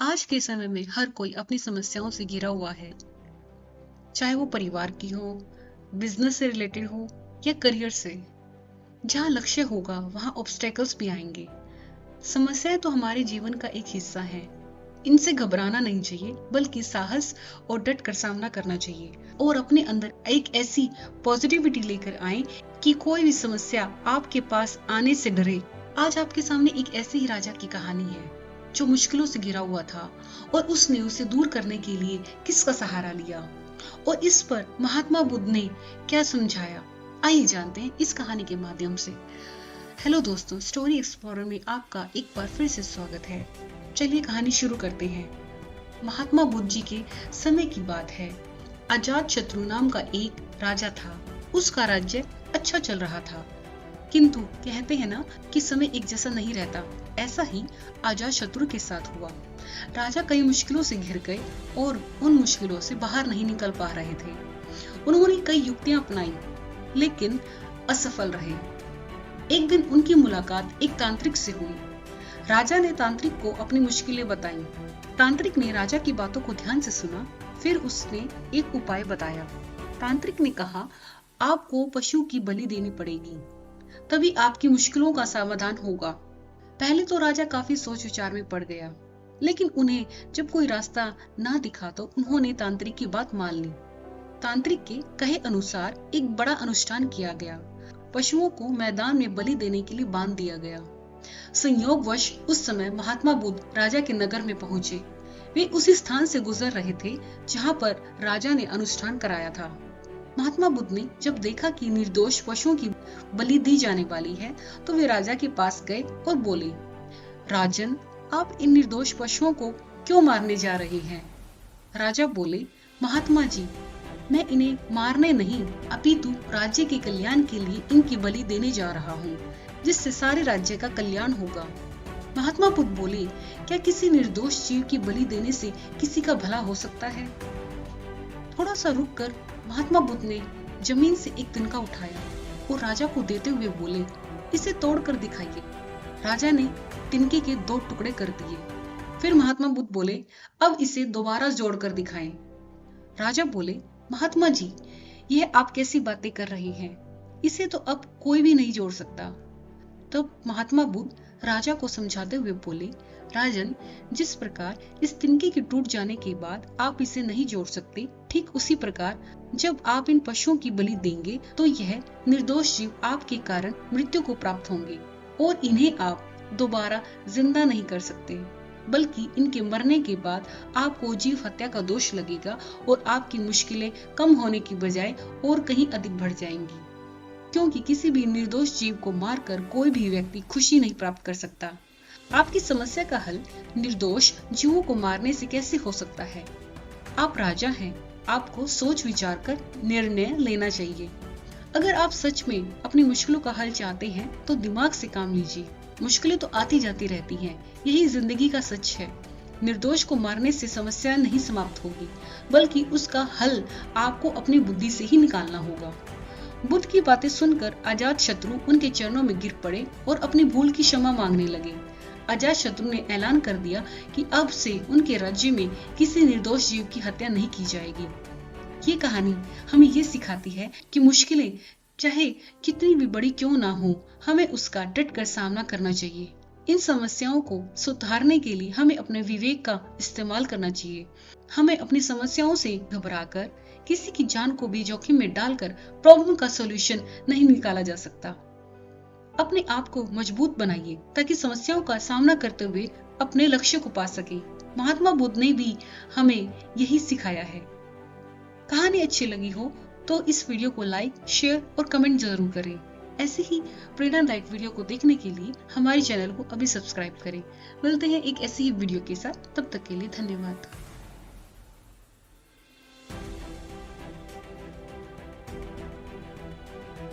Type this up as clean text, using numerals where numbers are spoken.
आज के समय में हर कोई अपनी समस्याओं से घिरा हुआ है, चाहे वो परिवार की हो, बिजनेस से रिलेटेड हो या करियर से। जहाँ लक्ष्य होगा वहाँ ऑब्स्टेकल्स भी आएंगे। समस्याएं तो हमारे जीवन का एक हिस्सा है। इनसे घबराना नहीं चाहिए, बल्कि साहस और डट कर सामना करना चाहिए और अपने अंदर एक ऐसी पॉजिटिविटी लेकर आए कि कोई भी समस्या आपके पास आने से डरे। आज आपके सामने एक ऐसे ही राजा की कहानी है जो मुश्किलों से घिरा हुआ था और उसने उसे दूर करने के लिए किसका सहारा लिया और इस पर महात्मा बुद्ध ने क्या समझाया। आइए जानते हैं इस कहानी के माध्यम से। हेलो दोस्तों, स्टोरी एक्सप्लोरर में आपका एक बार फिर से स्वागत है। चलिए कहानी शुरू करते हैं। महात्मा बुद्ध जी के समय की बात है। अजात शत्रु नाम का एक राजा था। उसका राज्य अच्छा चल रहा था, किंतु कहते हैं ना कि समय एक जैसा नहीं रहता। ऐसा ही अजात शत्रु के साथ हुआ। राजा कई मुश्किलों से घिर गए और उन मुश्किलों से बाहर नहीं निकल पा रहे थे। उन्होंने कई युक्तियां अपनाई, लेकिन असफल रहे। एक दिन उनकी मुलाकात एक तांत्रिक से हुई। राजा ने तांत्रिक को अपनी मुश्किलें बताई। तांत्रिक ने राजा की बातों को ध्यान से सुना, फिर उसने एक उपाय बताया। तांत्रिक ने कहा, आपको पशु की बलि देनी पड़ेगी, तभी आपकी मुश्किलों का समाधान होगा। पहले तो राजा काफी सोच विचार में पड़ गया, लेकिन उन्हें जब कोई रास्ता ना दिखा तो उन्होंने तांत्रिक की बात मान ली। तांत्रिक के कहे अनुसार एक बड़ा अनुष्ठान किया गया। पशुओं को मैदान में बलि देने के लिए बांध दिया गया। संयोगवश उस समय महात्मा बुद्ध राजा के नगर में पहुंचे। वे उसी स्थान से गुजर रहे थे जहां पर राजा ने अनुष्ठान कराया था। महात्मा बुद्ध ने जब देखा कि निर्दोष पशुओं की बलि दी जाने वाली है, तो वे राजा के पास गए और बोले, राजन, आप इन निर्दोष पशुओं को क्यों मारने जा रहे हैं? राजा बोले, महात्मा जी, मैं इन्हें मारने नहीं, अपितु राज्य के कल्याण के लिए इनकी बलि देने जा रहा हूँ, जिससे सारे राज्य का कल्याण होगा। महात्मा बुद्ध बोले, क्या किसी निर्दोष जीव की बलि देने से किसी का भला हो सकता है? थोड़ा सा रुककर महात्मा बुद्ध ने जमीन से एक तिनका उठाया और राजा को देते हुए बोले, इसे तोड़कर दिखाइए। राजा ने तिनके के 2 टुकड़े कर दिए। फिर महात्मा बुद्ध बोले, अब इसे दोबारा जोड़कर दिखाएं। राजा बोले, महात्मा जी, यह आप कैसी बातें कर रहे हैं? इसे तो अब कोई भी नहीं जोड़ सकता। तब महात्मा बुद्ध राजा को समझाते हुए बोले, राजन, जिस प्रकार इस तिनके के टूट जाने के बाद आप इसे नहीं जोड़ सकते, ठीक उसी प्रकार जब आप इन पशुओं की बलि देंगे तो यह निर्दोष जीव आपके कारण मृत्यु को प्राप्त होंगे और इन्हें आप दोबारा जिंदा नहीं कर सकते, बल्कि इनके मरने के बाद आपको जीव हत्या का दोष लगेगा और आपकी मुश्किलें कम होने की बजाय और कहीं अधिक बढ़ जाएंगी, क्योंकि किसी भी निर्दोष जीव को मारकर कोई भी व्यक्ति खुशी नहीं प्राप्त कर सकता। आपकी समस्या का हल निर्दोष जीवों को मारने से कैसे हो सकता है? आप राजा हैं, आपको सोच विचार कर निर्णय लेना चाहिए। अगर आप सच में अपनी मुश्किलों का हल चाहते हैं तो दिमाग से काम लीजिए। मुश्किलें तो आती जाती रहती हैं, यही जिंदगी का सच है। निर्दोष को मारने से समस्या नहीं समाप्त होगी, बल्कि उसका हल आपको अपनी बुद्धि से ही निकालना होगा। बुद्ध की बातें सुनकर अजात शत्रु उनके चरणों में गिर पड़े और अपनी भूल की क्षमा मांगने लगे। अजात शत्रु ने ऐलान कर दिया कि अब से उनके राज्य में किसी निर्दोष जीव की हत्या नहीं की जाएगी। ये कहानी हमें ये सिखाती है कि मुश्किलें चाहे कितनी भी बड़ी क्यों ना हो, हमें उसका डट कर सामना करना चाहिए। इन समस्याओं को सुधारने के लिए हमें अपने विवेक का इस्तेमाल करना चाहिए। हमें अपनी समस्याओं से घबराकर किसी की जान को भी जोखिम में डालकर प्रॉब्लम का सॉल्यूशन नहीं निकाला जा सकता। अपने आप को मजबूत बनाइए ताकि समस्याओं का सामना करते हुए अपने लक्ष्य को पा सके। महात्मा बुद्ध ने भी हमें यही सिखाया है। कहानी अच्छी लगी हो तो इस वीडियो को लाइक, शेयर और कमेंट जरूर करें। ऐसे ही प्रेरणादायक वीडियो को देखने के लिए हमारे चैनल को अभी सब्सक्राइब करें। मिलते हैं एक ऐसी ही वीडियो के साथ, तब तक के लिए धन्यवाद।